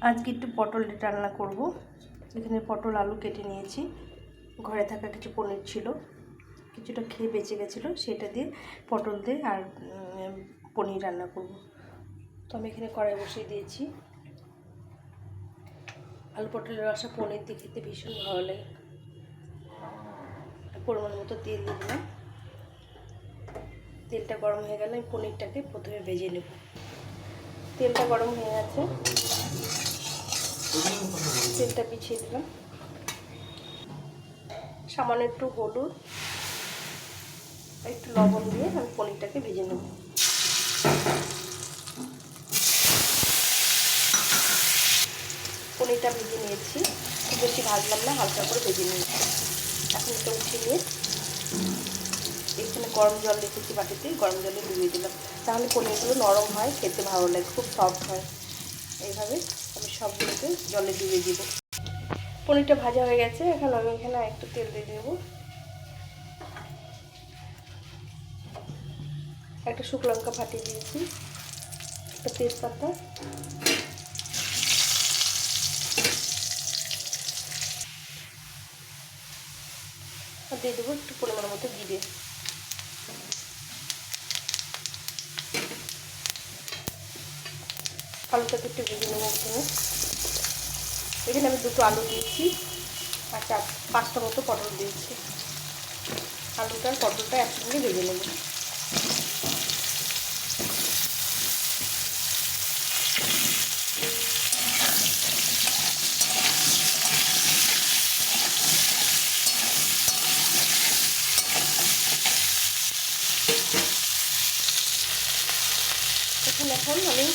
আজকে একটু পটল রান্না করব। এখানে পটল আলু কেটে নিয়েছি। ঘরে থাকা কিছু পনির ছিল, কিছুটা খেয়ে বেঁচে গেছিলো, সেটা দিয়ে পটল দিয়ে আর পনির রান্না করব। তো আমি এখানে কড়াই বসিয়ে দিয়েছি। আলু পটলের রসা পনির দিয়ে খেতে ভীষণ ভালো লাগে। পরিমাণ মতো তেল দিয়ে দিলাম। তেলটা গরম হয়ে গেলে আমি পনিরটাকে প্রথমে ভেজে নেব। তেলটা গরম হয়ে গেছে, তেলটা পিছিয়ে দিলাম। সামান্য একটু হলুদ, একটু লবণ দিয়ে আমি পনিরটাকে ভেজে নেব। পনিরটা ভেজে নিয়েছি, খুব বেশি ভাজলাম না, হালকা করে ভেজে নিয়েছি। এখন এটা উঠিয়ে নিয়ে এখানে গরম জল রেখেছি বাটিতে, গরম জলে ডুবিয়ে দিলাম। তাহলে পনিরগুলো নরম হয়, খেতে ভালো লাগে, খুব সফট হয়। এইভাবে আমি সবগুলোকে জলে ডুবিয়ে দিব। পনিরটা ভাজা হয়ে গেছে, এখন আমি এখানে একটু তেল দিয়ে দেবো। একটা শুকনো লঙ্কা ফাটিয়ে দিয়েছি, একটা তেজপাতা, আর দিয়ে দেবো একটু পরিমাণ মতো জিরে। আলুটাকে একটু ভেজে নেবো প্রথমে। এখানে আমি দুটো আলু দিয়েছি আর 4-5টা মতো পটল দিয়েছি। আলুটা আর পটলটা একসঙ্গে ভেজে নেব। এখন আমি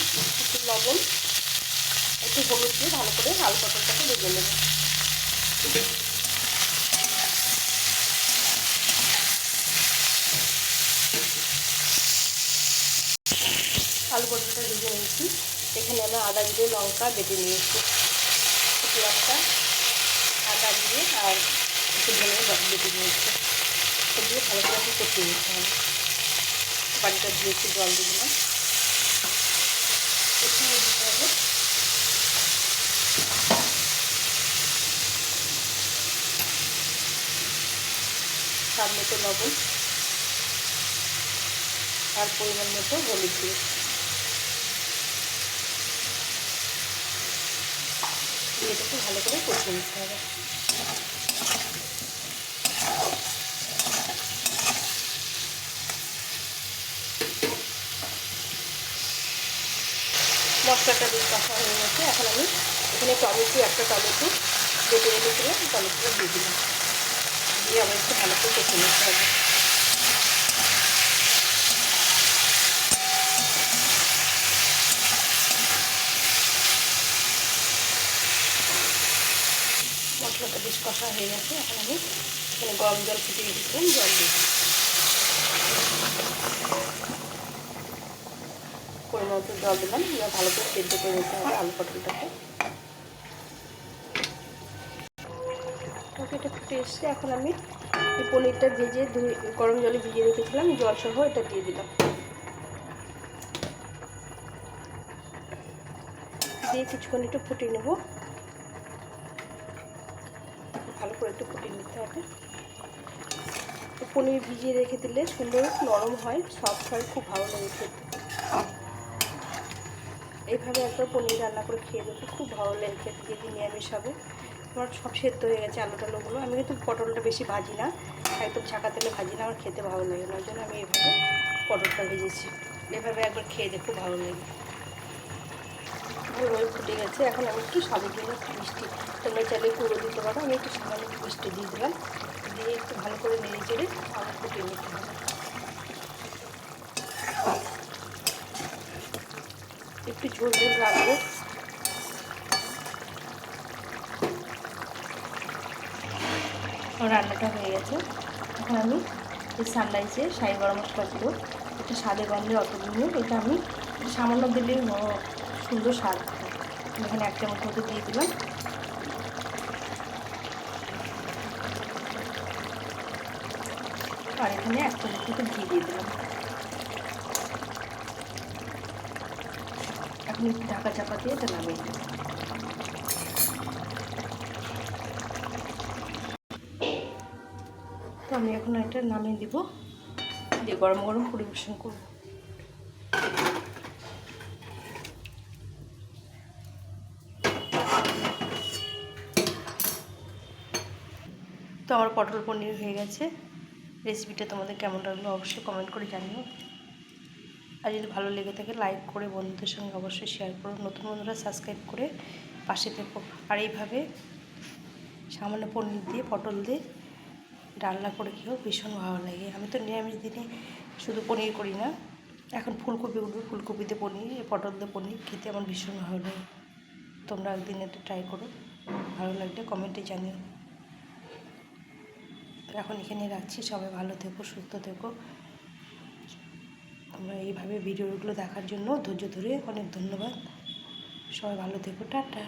একটু লবণ, একটু হলুদ দিয়ে ভালো করে আলু পটলটাকে ভেজে নেব। আলু পটলটা ভেজে নিয়েছি। এখানে আমি আদা জিরে লঙ্কা বেটে নিয়েছি। পেঁয়াজটা, আদা জিরে আর একটু ধনে বেটে নিয়েছি। সব দিয়ে ভালো করে আমি কষিয়ে নিতে হবে। পানিটা দিয়ে একটু জল দিয়ে দিলাম, কষিয়ে দিতে হবে। স্বাদ মতো লবণ আর পরিমাণ মতো হলুদ দিয়ে এটাকে ভালো করে কষিয়ে নিতে হবে। মশলাটা দিয়ে কষা হয়ে গেছে। এখন আমি এখানে একটা টমেটো কেটে রেখেছিলাম, টমেটোটা দিয়ে দিলাম, দিয়ে আবার একটু ভালো করে কষিয়ে নিতে হবে। মশলাটা বেশ কষা হয়ে গেছে। এখন আমি এখানে গরম জল ফুটিয়ে রেখেছিলাম, জল দিয়ে পরিমাণ মতো জল দিলাম। ভালো করে সেদ্ধ করে নিতে হবে আলু পটলটাকে। এটা ফুটে এসছে। এখন আমি এই পনিরটা ভেজে গরম জলে ভিজিয়ে রেখেছিলাম, জল সহ এটা দিয়ে দিলাম। দিয়ে কিছুক্ষণ একটু ফুটিয়ে নেব। ভালো করে একটু ফুটিয়ে নিতে হবে। পনির ভিজিয়ে রেখে দিলে সুন্দর নরম হয়, সফট হয়, খুব ভালো লাগে খেতে। এইভাবে একবার পনির রান্না করে খেয়ে দেখো, খুব ভালো লাগে খেতে। যেদিন নিরামিষ হবে, আমার সব সেদ্ধ হয়ে গেছে আলু টালুগুলো। আমি কিন্তু পটলটা বেশি ভাজি না, একদম ছাকা তেলে ভাজি না, আমার খেতে ভালো লাগে না, ওই জন্য আমি এইভাবে পটলটা ভেজেছি। এভাবে একবার খেয়ে দেখো, ভালো লাগে। ভালোভাবে ফুটে গেছে। এখন আমি একটু স্বাদের জন্য একটু মিষ্টি, তোমরা চাইলে গুঁড়ো দিতে পারো, আমি একটু সামান্য মিষ্টি দিয়ে দিলাম। দিয়ে একটু ভালো করে নেড়ে চেড়ে আবার ফুটিয়ে নিতে হবে। একটু ঝোল ঝোল রাখবো। রান্নাটা হয়ে গেছে। এখন আমি এই সানরাইসে শাহি গরম মশলা দেবো। এটা স্বাদে গন্ধে অত দিনে, এটা আমি সামান্য দিলেই সুন্দর স্বাদ। এখানে 1 চামচ মতো দিয়ে দিলাম। আর এখানে 1 চামচ মতো ঘি দিয়ে দিলাম। এখন একটু ঢাকা চাপা দিয়ে এটা নামিয়ে দিলাম। তো আমি এখন এটা নামিয়ে দিব, দিয়ে গরম গরম পরিবেশন করব। তো আমার পটল পনির হয়ে গেছে। রেসিপিটা তোমাদের কেমন লাগলো অবশ্যই কমেন্ট করে জানিও। আর যদি ভালো লেগে থাকে লাইক করে বন্ধুদের সঙ্গে অবশ্যই শেয়ার করো। নতুন বন্ধুরা সাবস্ক্রাইব করে পাশে থেকো। আর এইভাবে সামান্য পনির দিয়ে পটল দিয়ে ডালনা করে খেয়েও ভীষণ ভালো লাগে। আমি তো নিরামিষ দিনে শুধু পনির করি না, এখন ফুলকপি উঠবে, ফুলকপিতে পনির, পটল দিয়ে পনির খেতে আমার ভীষণ ভালো লাগে। তোমরা একদিন এটা ট্রাই করো, ভালো লাগলে কমেন্টে জানিও। এখন এখানে রাখছি, সবাই ভালো থেকো, সুস্থ থেকো। তোমরা এইভাবে ভিডিওগুলো দেখার জন্য ধৈর্য ধরে অনেক ধন্যবাদ। সবাই ভালো থেকো, টাটা।